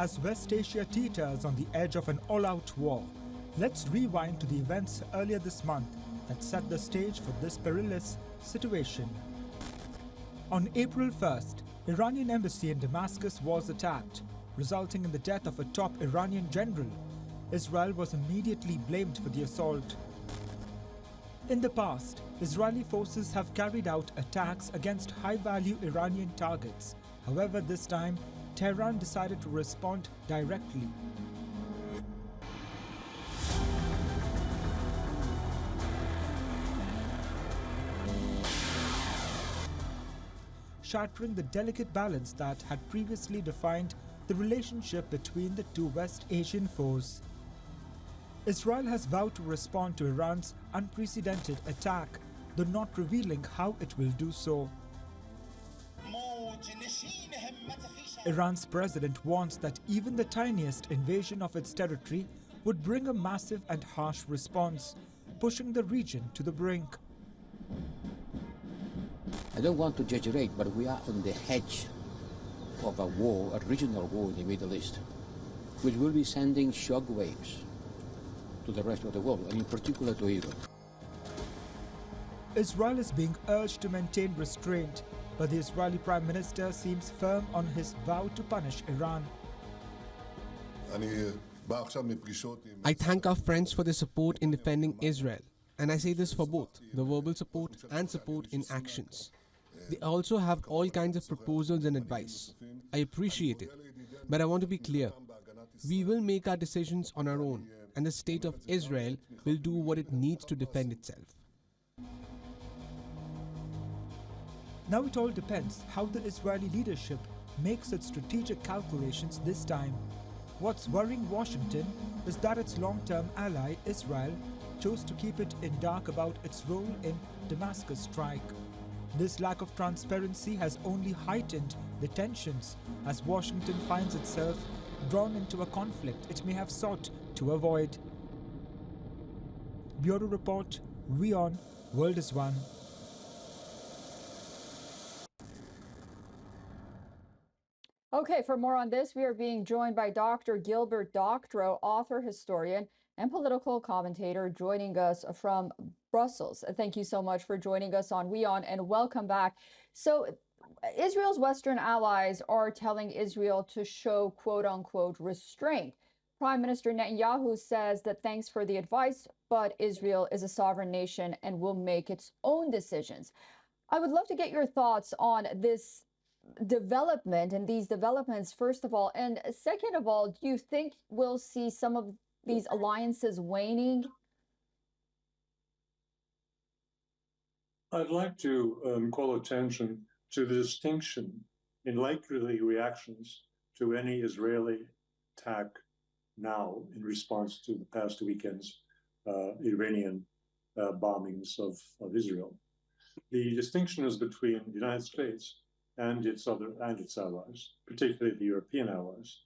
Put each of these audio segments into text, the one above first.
as West Asia teeters on the edge of an all-out war. Let's rewind to the events earlier this month that set the stage for this perilous situation. On April 1st, Iranian embassy in Damascus was attacked, resulting in the death of a top Iranian general. Israel was immediately blamed for the assault. In the past, Israeli forces have carried out attacks against high-value Iranian targets. However, this time, Tehran decided to respond directly. Shattering the delicate balance that had previously defined the relationship between the two West Asian foes. Israel has vowed to respond to Iran's unprecedented attack, though not revealing how it will do so. Iran's president warns that even the tiniest invasion of its territory would bring a massive and harsh response, pushing the region to the brink. I don't want to exaggerate, but we are on the edge of a war, a regional war in the Middle East, which will be sending shockwaves to the rest of the world, and in particular to Europe. Israel is being urged to maintain restraint, but the Israeli Prime Minister seems firm on his vow to punish Iran. I thank our friends for their support in defending Israel, and I say this for both the verbal support and support in actions. They also have all kinds of proposals and advice. I appreciate it, but I want to be clear. We will make our decisions on our own, and the state of Israel will do what it needs to defend itself. Now it all depends how the Israeli leadership makes its strategic calculations this time. What's worrying Washington is that its long-term ally, Israel, chose to keep it in dark about its role in Damascus strike. This lack of transparency has only heightened the tensions as Washington finds itself drawn into a conflict it may have sought to avoid. Bureau Report, WION, World is One. Okay, for more on this, we are being joined by Dr. Gilbert Doctorow, author, historian, and political commentator, joining us from Brussels. Thank you so much for joining us on WION, and welcome back. So, Israel's Western allies are telling Israel to show quote-unquote restraint. Prime Minister Netanyahu says that thanks for the advice, but Israel is a sovereign nation and will make its own decisions. I would love to get your thoughts on this development and these developments, first of all. And second of all, do you think we'll see some of these alliances waning? I'd like to call attention to the distinction in likely reactions to any Israeli attack now in response to the past weekend's Iranian bombings of Israel. The distinction is between the United States and its allies, particularly the European allies.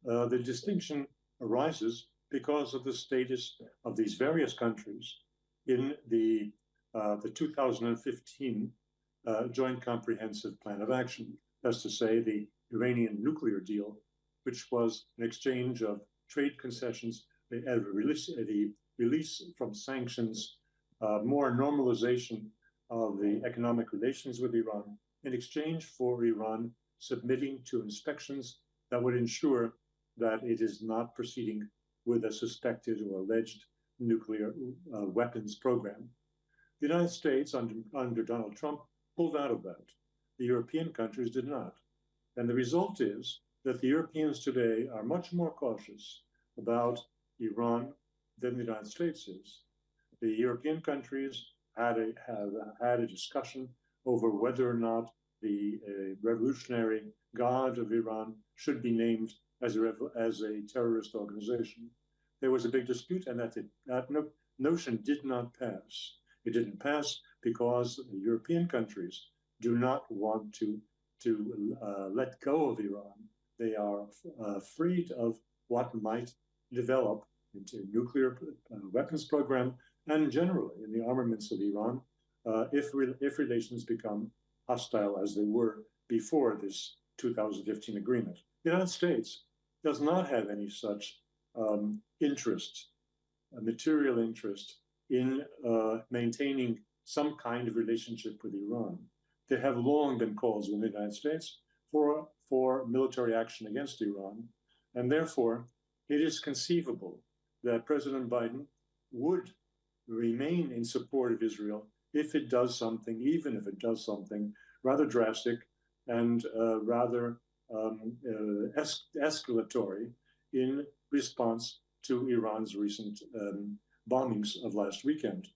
The distinction arises because of the status of these various countries in the 2015 Joint Comprehensive Plan of Action. That's to say, the Iranian nuclear deal, which was an exchange of trade concessions, the release from sanctions, more normalization of the economic relations with Iran, in exchange for Iran submitting to inspections that would ensure that it is not proceeding with a suspected or alleged nuclear weapons program. The United States, under Donald Trump, pulled out of that. The European countries did not. And the result is that the Europeans today are much more cautious about Iran than the United States is. The European countries have had a discussion over whether or not the Revolutionary Guard of Iran should be named as a terrorist organization. There was a big dispute, and that notion did not pass. It didn't pass because the European countries do not want to let go of Iran. They are afraid of what might develop into a nuclear weapons program and generally in the armaments of Iran if relations become hostile as they were before this 2015 agreement. The United States does not have any such interest, material interest in maintaining some kind of relationship with Iran. There have long been calls in the United States for military action against Iran, and therefore it is conceivable that President Biden would remain in support of Israel if it does something, even if it does something rather drastic and rather escalatory in response to Iran's recent bombings of last weekend.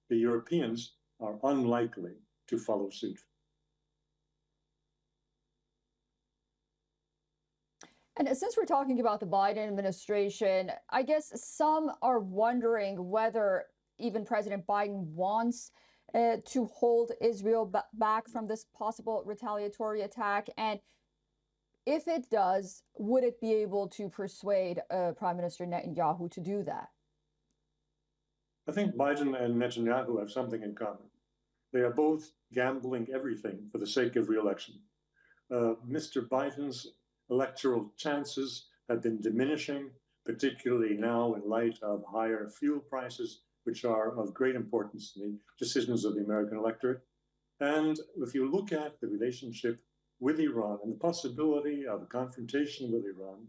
The Europeans are unlikely to follow suit. And since we're talking about the Biden administration, I guess some are wondering whether even President Biden wants to hold Israel back from this possible retaliatory attack. And if it does, would it be able to persuade Prime Minister Netanyahu to do that? I think Biden and Netanyahu have something in common. They are both gambling everything for the sake of re-election. Mr. Biden's electoral chances have been diminishing, particularly now in light of higher fuel prices, which are of great importance to the decisions of the American electorate. And if you look at the relationship with Iran and the possibility of a confrontation with Iran,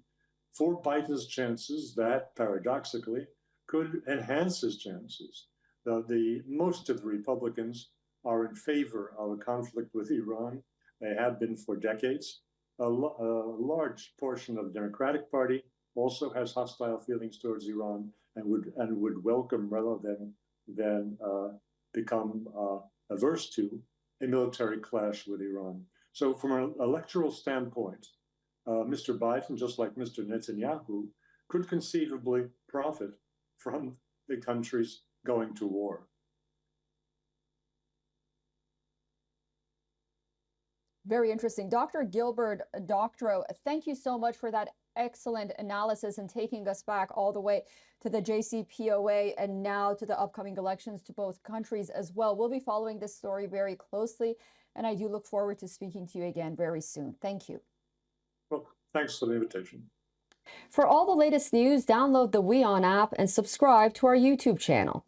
for Biden's chances, that paradoxically could enhance his chances. Most of the Republicans are in favor of a conflict with Iran. They have been for decades. A large portion of the Democratic Party also has hostile feelings towards Iran and would welcome rather than become averse to a military clash with Iran. So from an electoral standpoint, Mr. Biden, just like Mr. Netanyahu, could conceivably profit from the countries going to war. Very interesting. Dr. Gilbert Doctorow, thank you so much for that excellent analysis and taking us back all the way to the JCPOA and now to the upcoming elections to both countries as well. We'll be following this story very closely, and I do look forward to speaking to you again very soon. Thank you. Well, thanks for the invitation. For all the latest news, download the WION app and subscribe to our YouTube channel.